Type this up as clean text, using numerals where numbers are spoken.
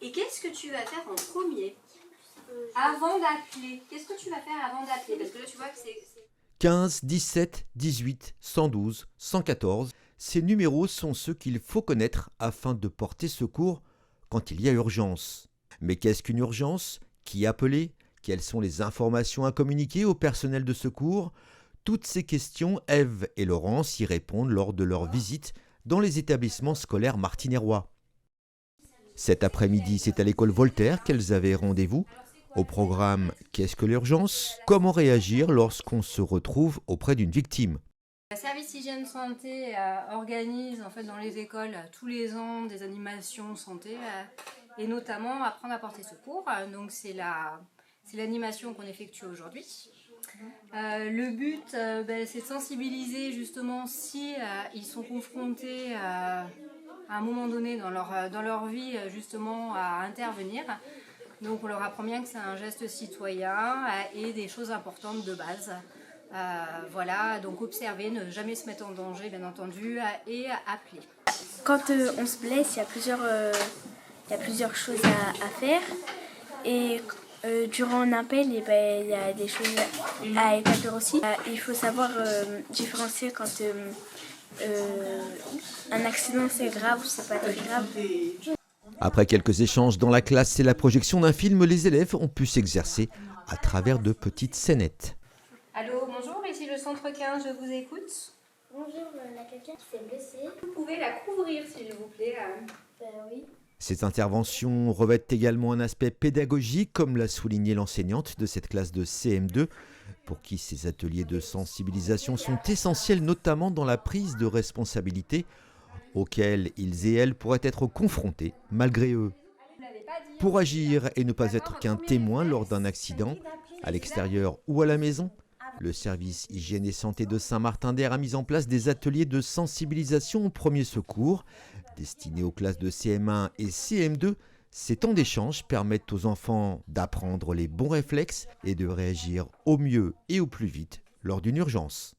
Et qu'est-ce que tu vas faire en premier? Avant d'appeler. Qu'est-ce que tu vas faire avant d'appeler? Parce que là, tu vois que c'est... 15, 17, 18, 112, 114, ces numéros sont ceux qu'il faut connaître afin de porter secours quand il y a urgence. Mais qu'est-ce qu'une urgence? Qui appeler? Quelles sont les informations à communiquer au personnel de secours? Toutes ces questions, Ève et Laurence y répondent lors de leur visite dans les établissements scolaires martinérois. Cet après-midi, c'est à l'école Voltaire qu'elles avaient rendez-vous. Au programme Qu'est-ce que l'urgence? Comment réagir lorsqu'on se retrouve auprès d'une victime? Le service hygiène santé organise en fait dans les écoles tous les ans des animations santé et notamment apprendre à porter secours. Donc c'est l'animation qu'on effectue aujourd'hui. Le but c'est de sensibiliser justement si ils sont confrontés à un moment donné dans leur vie justement à intervenir. Donc on leur apprend bien que c'est un geste citoyen et des choses importantes de base. Voilà, donc observer, ne jamais se mettre en danger bien entendu et appeler. Quand on se blesse, il y a plusieurs choses à faire et durant un appel, il y a des choses à établir aussi. Il faut savoir différencier quand un accident c'est grave ou c'est pas très grave. Après quelques échanges dans la classe et la projection d'un film, les élèves ont pu s'exercer à travers de petites scénettes. Allô, bonjour, ici le centre 15, je vous écoute. Bonjour, il y a quelqu'un qui s'est blessé. Vous pouvez la couvrir s'il vous plaît. Oui. Ces interventions revêtent également un aspect pédagogique, comme l'a souligné l'enseignante de cette classe de CM2, pour qui ces ateliers de sensibilisation sont essentiels, notamment dans la prise de responsabilité auxquels ils et elles pourraient être confrontés malgré eux. Pour agir et ne pas être qu'un témoin lors d'un accident, à l'extérieur ou à la maison, le service hygiène et santé de Saint-Martin-d'Hères a mis en place des ateliers de sensibilisation au premier secours. Destinés aux classes de CM1 et CM2, ces temps d'échange permettent aux enfants d'apprendre les bons réflexes et de réagir au mieux et au plus vite lors d'une urgence.